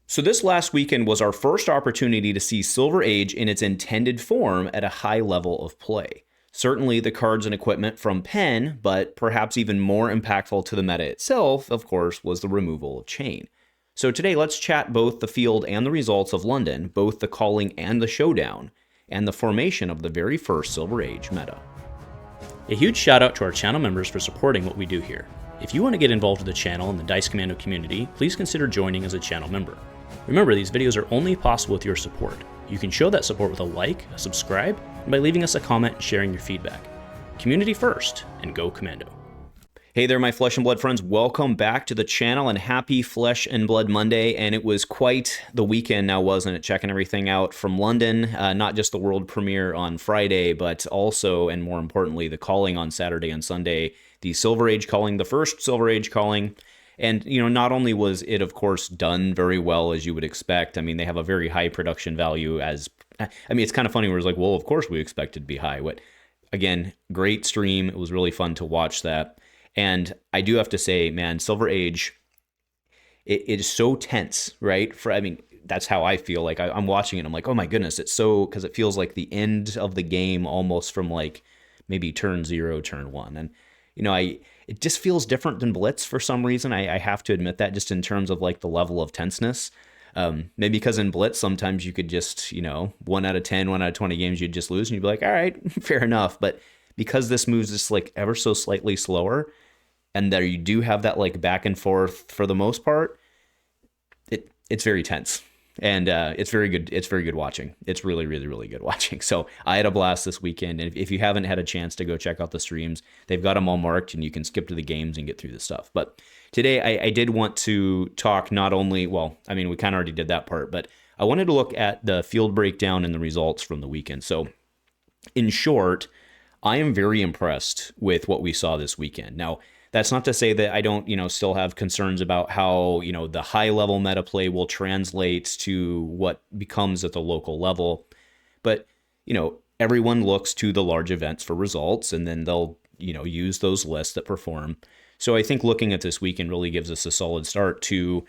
So this last weekend was our first opportunity to see Silver Age in its intended form at a high level of play. Certainly the cards and equipment from Penn, but perhaps even more impactful to the meta itself, of course, was the removal of Chane. So today let's chat both the field and the results of London, both the calling and the showdown, and the formation of the very first Silver Age meta. A huge shout out to our channel members for supporting what we do here. If you want to get involved with the channel and the Dice Commando community, please consider joining as a channel member. Remember, these videos are only possible with your support. You can show that support with a like, a subscribe, and by leaving us a comment and sharing your feedback. Community first, and go Commando. Hey there, my Flesh and Blood friends. Welcome back to the channel and happy Flesh and Blood Monday. And it was quite the weekend now, wasn't it? Checking everything out from London, not just the world premiere on Friday, but also, and more importantly, the calling on Saturday and Sunday, the Silver Age calling, the first Silver Age calling. And, you know, not only was it, of course, done very well, as you would expect. I mean, they have a very high production value it's kind of funny where it's like, well, of course we expect it to be high. But again, great stream. It was really fun to watch that. And I do have to say, man, Silver Age, it is so tense, right? That's how I feel. Like I'm watching it, I'm like, oh my goodness, it's so, because it feels like the end of the game almost from like maybe turn 0, turn 1. And, you know, it just feels different than Blitz for some reason. I have to admit that, just in terms of like the level of tenseness. Maybe because in Blitz, sometimes you could just, 1 out of 10, 1 out of 20 games, you'd just lose and you'd be like, all right, fair enough. But because this moves just like ever so slightly slower, and there you do have that like back and forth for the most part, it's very tense. And it's very good. It's very good watching. It's really, really, really good watching. So I had a blast this weekend. And if you haven't had a chance to go check out the streams, they've got them all marked and you can skip to the games and get through the stuff. But today I did want to talk not only, we kind of already did that part, but I wanted to look at the field breakdown and the results from the weekend. So in short, I am very impressed with what we saw this weekend. Now, that's not to say that I don't, still have concerns about how, the high level meta play will translate to what becomes at the local level. But, everyone looks to the large events for results, and then they'll, use those lists that perform. So I think looking at this weekend really gives us a solid start to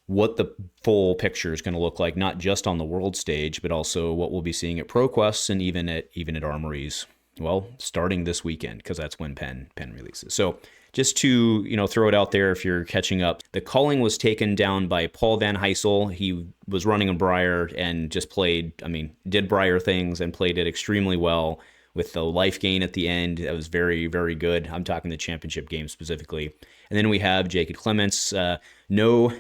what the full picture is going to look like, not just on the world stage, but also what we'll be seeing at ProQuests and even at Armories. Well, starting this weekend, because that's when Penn releases. So just to, throw it out there if you're catching up, the calling was taken down by Paul Van Heysel. He was running a Briar and just did Briar things and played it extremely well with the life gain at the end. That was very, very good. I'm talking the championship game specifically. And then we have Jacob Clements, no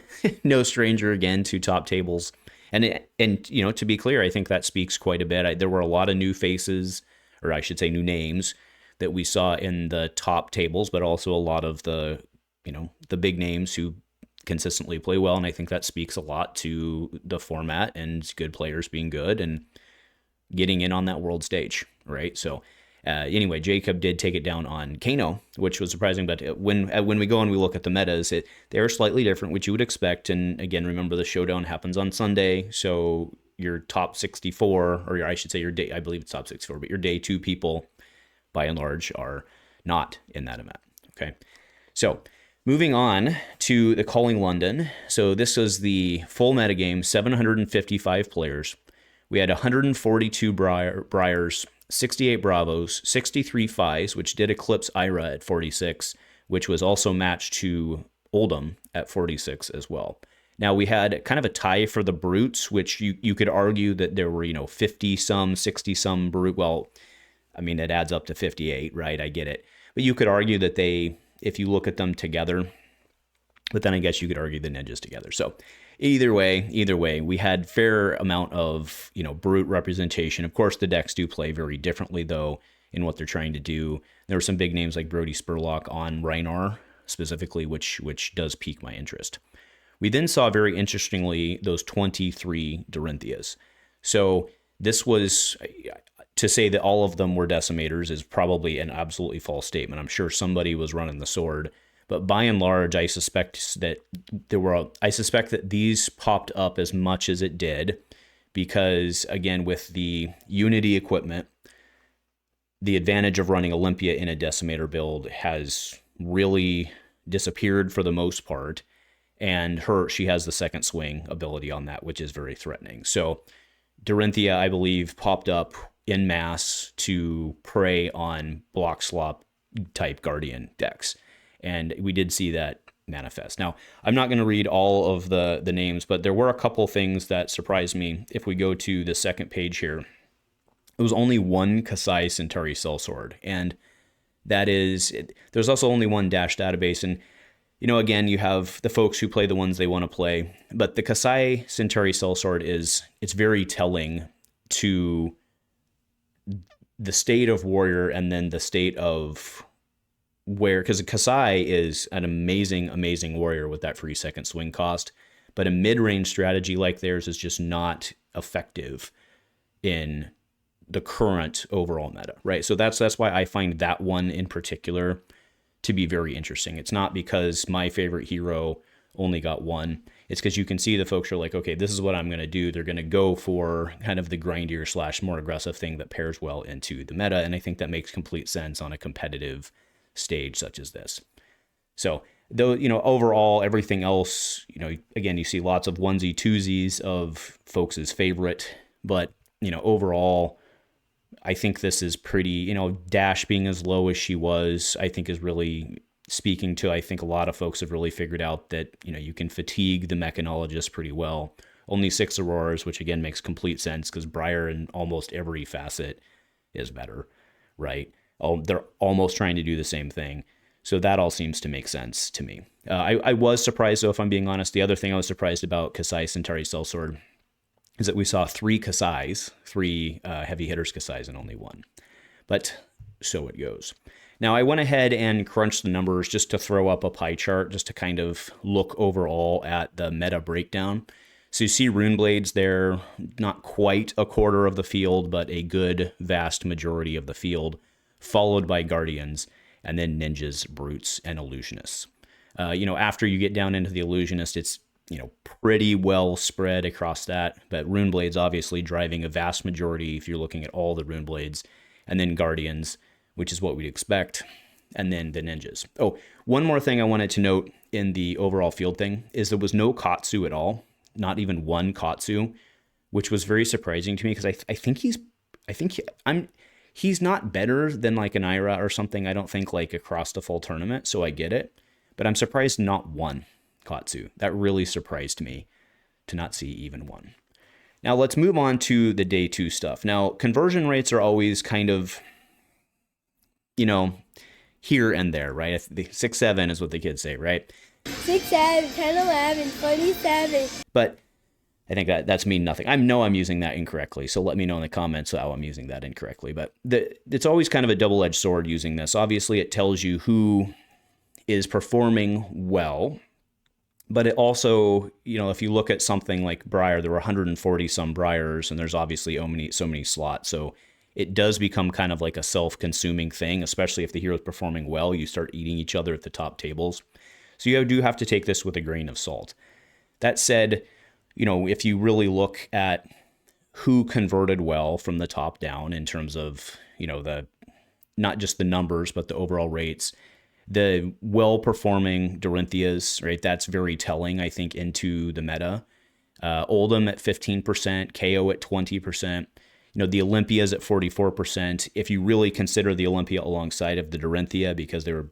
stranger again to top tables. And to be clear, I think that speaks quite a bit. There were a lot of new faces, or I should say new names, that we saw in the top tables, but also a lot of the big names who consistently play well. And I think that speaks a lot to the format and good players being good and getting in on that world stage, right? So anyway, Jacob did take it down on Kano, which was surprising. But when we go and we look at the metas, they're slightly different, which you would expect. And again, remember the showdown happens on Sunday, so your top 64, or I should say your day, I believe it's top 64, but your day 2 people, by and large, are not in that event. Okay, so moving on to the Calling London. So this was the full metagame, 755 players. We had 142 Briars, 68 Bravos, 63 Phis, which did eclipse Ira at 46, which was also matched to Oldhim at 46 as well. Now, we had kind of a tie for the Brutes, which you could argue that there were, 50-some, 60-some Brute. Well, it adds up to 58, right? I get it. But you could argue that if you look at them together, but then I guess you could argue the ninjas together. So either way, we had fair amount of, Brute representation. Of course, the decks do play very differently, though, in what they're trying to do. There were some big names like Brody Spurlock on Rhinar, specifically, which does pique my interest. We then saw, very interestingly, those 23 Dorintheas. So this was, to say that all of them were decimators is probably an absolutely false statement. I'm sure somebody was running the sword, but by and large, I suspect that these popped up as much as it did because, again, with the Unity equipment, the advantage of running Olympia in a decimator build has really disappeared for the most part. and she has the second swing ability on that, which is very threatening. So Dorinthea, I believe, popped up in mass to prey on block slop type Guardian decks, and we did see that manifest. Now, I'm not going to read all of the names, but there were a couple things that surprised me. If we go to the second page here, it was only one Kassai Cintauri Sellsword, and that is, there's also only one Dash database, and again, you have the folks who play the ones they want to play, but the Kassai Cintauri Sellsword it's very telling to the state of Warrior and then the state of where, because Kassai is an amazing, amazing warrior with that free second swing cost, but a mid-range strategy like theirs is just not effective in the current overall meta, right? So that's why I find that one in particular to be very interesting. It's not because my favorite hero only got one. It's because you can see the folks are like, okay, this is what I'm going to do. They're going to go for kind of the grindier / more aggressive thing that pairs well into the meta. And I think that makes complete sense on a competitive stage such as this. So though, overall, everything else, again, you see lots of onesie twosies of folks' favorite, but, overall, I think this is pretty, Dash being as low as she was, I think is really speaking to, I think a lot of folks have really figured out that, you can fatigue the Mechanologist pretty well. Only 6 Auroras, which again makes complete sense because Briar in almost every facet is better, right? They're almost trying to do the same thing. So that all seems to make sense to me. I was surprised, though, if I'm being honest. The other thing I was surprised about Kassai Cintauri Sellsword is that we saw 3 Kassais, 3 heavy hitters Kassais, and only 1. But so it goes. Now, I went ahead and crunched the numbers just to throw up a pie chart, just to kind of look overall at the meta breakdown. So you see Runeblades there, not quite a quarter of the field, but a good vast majority of the field, followed by Guardians, and then Ninjas, Brutes, and Illusionists. After you get down into the Illusionist, it's pretty well spread across that, but Runeblade's obviously driving a vast majority if you're looking at all the Runeblades, and then Guardians, which is what we'd expect, and then the Ninjas. Oh, one more thing I wanted to note in the overall field thing is there was no Katsu at all, not even one Katsu, which was very surprising to me because I think he's not better than like an Aria or something, I don't think, like across the full tournament, so I get it, but I'm surprised not one Katsu. That really surprised me to not see even one. Now let's move on to the day 2 stuff. Now, conversion rates are always kind of, here and there, right? 6-7 is what the kids say, right? 6, 7, 10, 11, 27. But I think that's mean nothing. I know I'm using that incorrectly, so let me know in the comments how I'm using that incorrectly. But it's always kind of a double-edged sword using this. Obviously, it tells you who is performing well, but it also, if you look at something like Briar, there were 140 some Briars, and there's obviously so many slots. So it does become kind of like a self-consuming thing, especially if the hero's performing well, you start eating each other at the top tables. So you do have to take this with a grain of salt. That said, if you really look at who converted well from the top down in terms of, not just the numbers, but the overall rates, the well-performing Dorintheas, right? That's very telling, I think, into the meta. Oldhim at 15%, Kayo at 20%. The Olympias at 44%. If you really consider the Olympia alongside of the Dorinthea, because the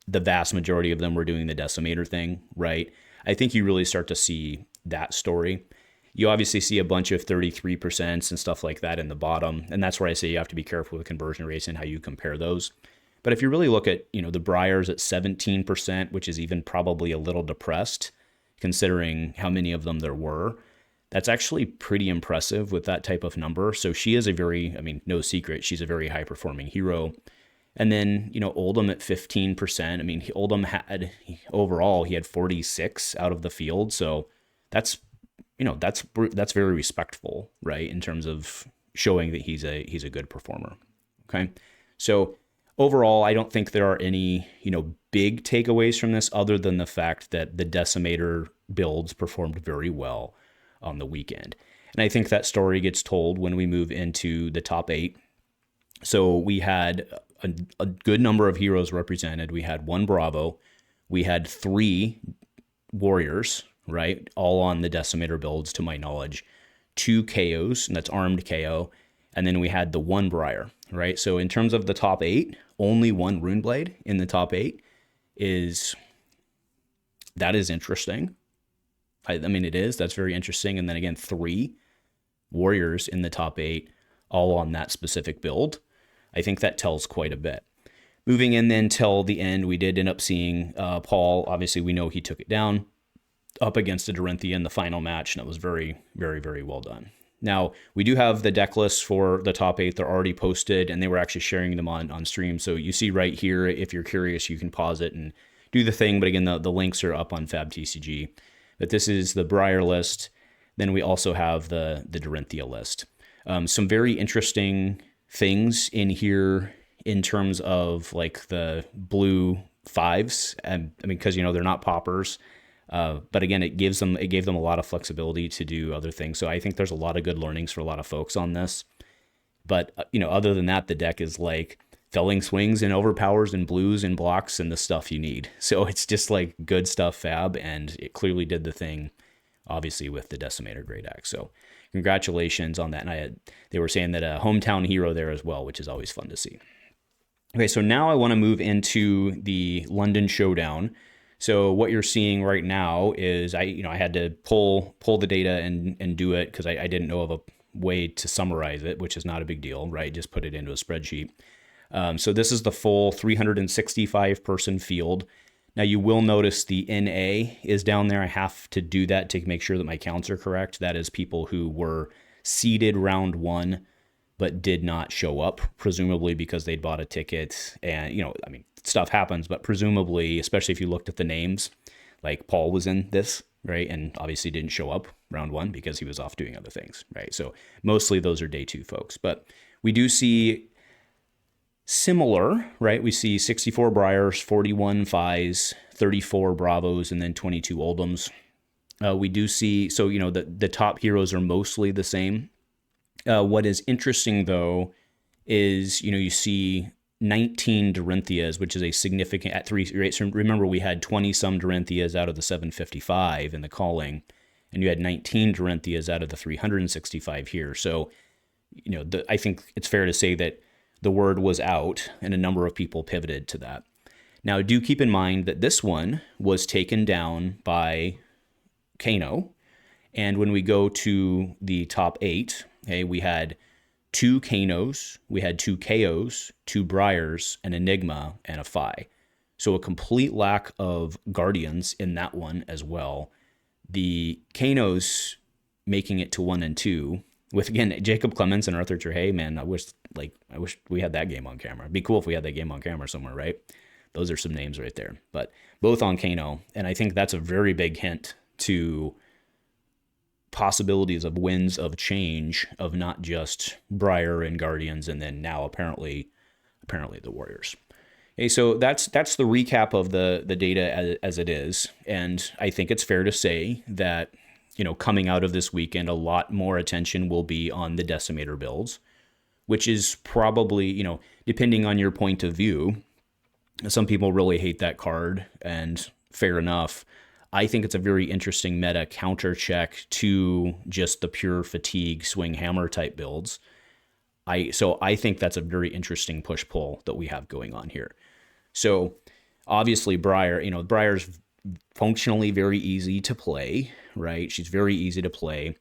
vast majority of them were doing the Decimator thing, right? I think you really start to see that story. You obviously see a bunch of 33% and stuff like that in the bottom, and that's where I say you have to be careful with conversion rates and how you compare those. But if you really look at, the Briars at 17%, which is even probably a little depressed, considering how many of them there were, that's actually pretty impressive with that type of number. So she is no secret, she's a very high-performing hero. And then, Oldhim at 15%. Oldhim he had 46 out of the field. So that's very respectful, right? In terms of showing that he's a good performer. Okay. So overall, I don't think there are any, big takeaways from this other than the fact that the Decimator builds performed very well on the weekend. And I think that story gets told when we move into the top 8. So we had a good number of heroes represented. We had 1 Bravo. We had 3 warriors, right? All on the Decimator builds, to my knowledge. 2 Kayos, and that's armed Kayo. And then we had the 1 Briar, right? So in terms of the top 8, only 1 Runeblade in the top 8 that is interesting. I mean, it is. That's very interesting. And then again, 3 warriors in the top 8, all on that specific build. I think that tells quite a bit. Moving in then till the end, we did end up seeing Paul. Obviously, we know he took it down up against the Dorinthea in the final match, and it was very, very, very well done. Now, we do have the deck lists for the top 8. They're already posted, and they were actually sharing them on stream. So you see right here, if you're curious, you can pause it and do the thing. But again, the links are up on Fab TCG. But this is the Briar list. Then we also have the Dorinthea list. Some very interesting things in here in terms of like the blue 5s. I mean, because, you know, they're not poppers. But again, it gave them a lot of flexibility to do other things. So I think there's a lot of good learnings for a lot of folks on this. But, you know, other than that, the deck is like felling swings and overpowers and blues and blocks and the stuff you need. So it's just like good stuff, Fab, and it clearly did the thing, obviously, with the Decimator Great Axe. So congratulations on that. And they were saying that a hometown hero there as well, which is always fun to see. Okay, so now I want to move into the London Showdown. So what you're seeing right now is I had to pull the data and do it because I didn't know of a way to summarize it, which is not a big deal, right? Just put it into a spreadsheet. So this is the full 365 person field. Now you will notice the NA is down there. I have to do that to make sure that my counts are correct. That is people who were seeded round 1 but did not show up, presumably because they'd bought a ticket. And, you know, I mean, stuff happens, but presumably, especially if you looked at the names, like Paul was in this, right? And obviously didn't show up round 1 because he was off doing other things, right? So mostly those are day 2 folks. But we do see similar, right? We see 64 Briars, 41 Phis, 34 Bravos, and then 22 Oldhims. We do see, so, you know, the top heroes are mostly the same. What is interesting, though, is, you know, you see 19 Dorintheas, which is a significant at 3, right? So remember, we had 20-some Dorintheas out of the 755 in the calling, and you had 19 Dorintheas out of the 365 here. So, you know, I think it's fair to say that the word was out, and a number of people pivoted to that. Now, do keep in mind that this one was taken down by Kano, and when we go to the top 8, okay, we had 2 Kanos, we had 2 Kayos, 2 Briars, an Enigma, and a Phi. So a complete lack of Guardians in that one as well. The Kanos making it to 1 and 2, with, again, Jacob Clements and Arthur Trehey. Man, I wish we had that game on camera. It'd be cool if we had that game on camera somewhere, right? Those are some names right there. But both on Kano, and I think that's a very big hint to possibilities of winds of change of not just Briar and Guardians, and then now apparently the Warriors. Okay, so that's the recap of the data as it is, and I think it's fair to say that, you know, coming out of this weekend, a lot more attention will be on the Decimator builds, which is probably, you know, depending on your point of view, some people really hate that card, and fair enough. I think it's a very interesting meta counter check to just the pure fatigue swing hammer type builds. So I think that's a very interesting push-pull that we have going on here. So obviously Briar, you know, Briar's functionally very easy to play, right? She's very easy to play.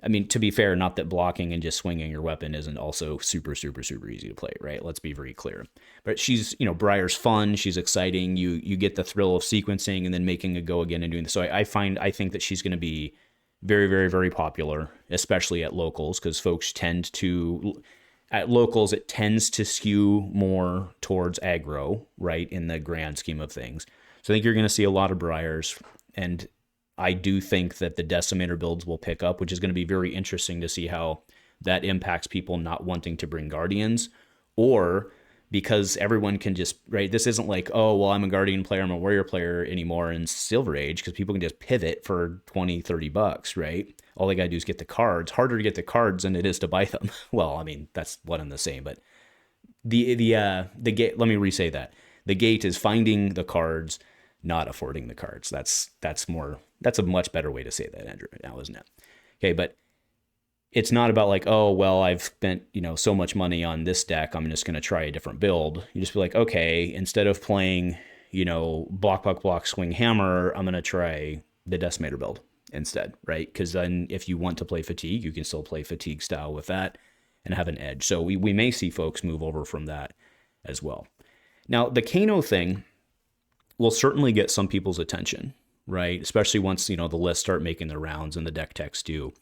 I mean, to be fair, not that blocking and just swinging your weapon isn't also super, super, super easy to play, right? Let's be very clear. But she's, you know, Briar's fun. She's exciting. You get the thrill of sequencing and then making a go again and doing this. So I think that she's going to be very, very, very popular, especially at locals, because folks tend to, at locals, it tends to skew more towards aggro, right, in the grand scheme of things. So I think you're going to see a lot of Briars, and I do think that the Decimator builds will pick up, which is going to be very interesting to see how that impacts people not wanting to bring Guardians, or because everyone can just, right, this isn't like, oh, well, I'm a Guardian player, I'm a Warrior player anymore in Silver Age, because people can just pivot for $20-$30, right? All they got to do is get the cards. Harder to get the cards than it is to buy them. Well, I mean, that's one and the same, but the gate, let me re-say that. The gate is finding the cards, not affording the cards. That's a much better way to say that, Andrew, now, isn't it? Okay, but it's not about like, oh, well, I've spent, so much money on this deck, I'm just going to try a different build. You just be like, okay, instead of playing, block, swing hammer, I'm going to try the Decimator build instead, right? Because then if you want to play Fatigue, you can still play Fatigue style with that and have an edge. So we may see folks move over from that as well. Now, the Kano thing will certainly get some people's attention, right? Especially once, the lists start making their rounds and the deck techs do.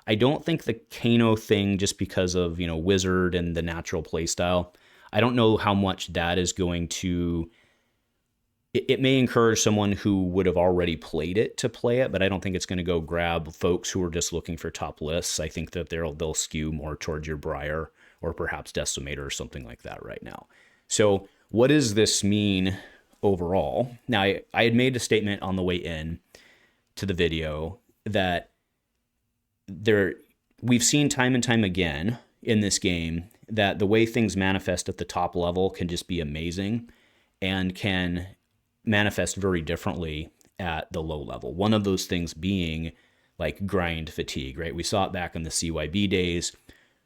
I don't think the Kano thing, just because of, Wizard and the natural play style, I don't know how much that is going to... It may encourage someone who would have already played it to play it, but I don't think it's going to go grab folks who are just looking for top lists. I think that they'll skew more towards your Briar or perhaps Decimator or something like that right now. So what does this mean overall? Now, I had made a statement on the way in to the video that we've seen time and time again in this game that the way things manifest at the top level can just be amazing and can manifest very differently at the low level. One of those things being like grind fatigue, right? We saw it back in the CYB days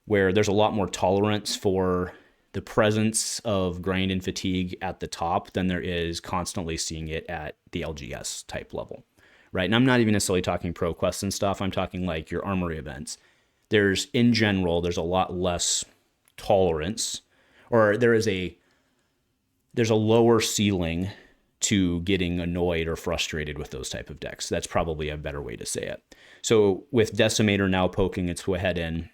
where there's a lot more tolerance for the presence of grind and fatigue at the top than there is constantly seeing it at the LGS type level, right? And I'm not even necessarily talking pro quests and stuff. I'm talking like your armory events. In general, there's a lot less tolerance, or there's a lower ceiling to getting annoyed or frustrated with those type of decks. That's probably a better way to say it. So with Decimator now poking its head in,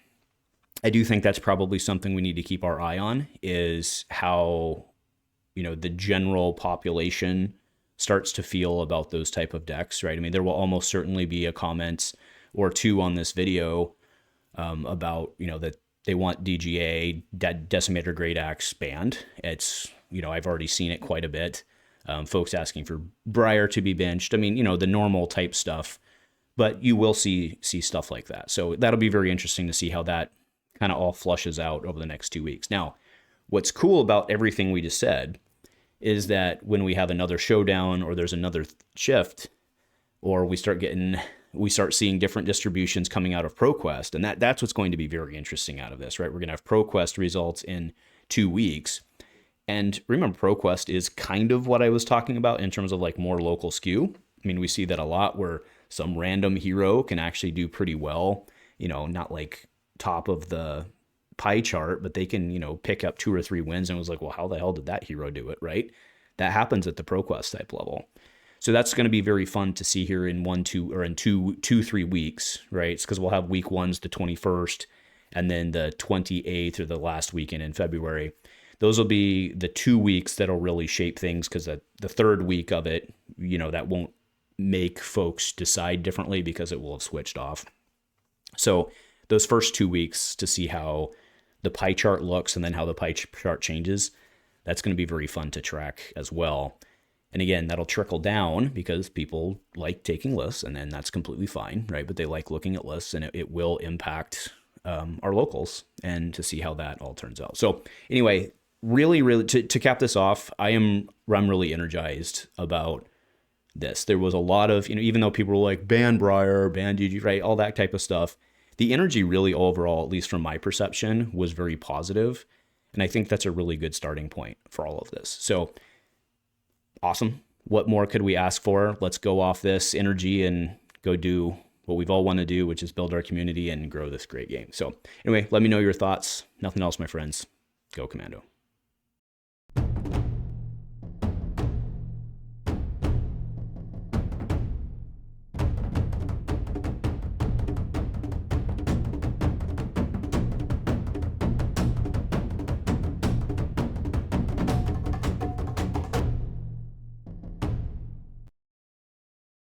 I do think that's probably something we need to keep our eye on, is how, the general population starts to feel about those type of decks, right? I mean, there will almost certainly be a comment or two on this video about, that they want DGA, Decimator Great Axe banned. It's, I've already seen it quite a bit. Folks asking for Briar to be benched. I mean, the normal type stuff, but you will see stuff like that. So that'll be very interesting to see how that kind of all flushes out over the next 2 weeks. Now, what's cool about everything we just said is that when we have another showdown or there's another shift, or we start seeing different distributions coming out of ProQuest, and that's what's going to be very interesting out of this, right? We're going to have ProQuest results in 2 weeks. And remember, ProQuest is kind of what I was talking about in terms of like more local skew. I mean, we see that a lot where some random hero can actually do pretty well, not like top of the pie chart, but they can, pick up 2 or 3 wins, and it was like, well, how the hell did that hero do it, right? That happens at the ProQuest type level. So that's going to be very fun to see here in 3 weeks, right? It's because we'll have week 1's the 21st, and then the 28th or the last weekend in February. Those will be the 2 weeks that'll really shape things, because the third week of it, that won't make folks decide differently because it will have switched off. So those first 2 weeks to see how the pie chart looks and then how the pie chart changes, that's going to be very fun to track as well. And again, that'll trickle down because people like taking lists, and then that's completely fine, right? But they like looking at lists, and it will impact our locals, and to see how that all turns out. So anyway, really, to cap this off, I'm really energized about this. There was a lot of, even though people were like, ban Briar, ban DG, right? All that type of stuff. The energy really overall, at least from my perception, was very positive. And I think that's a really good starting point for all of this. So awesome. What more could we ask for? Let's go off this energy and go do what we've all wanted to do, which is build our community and grow this great game. So anyway, let me know your thoughts. Nothing else, my friends. Go Commando.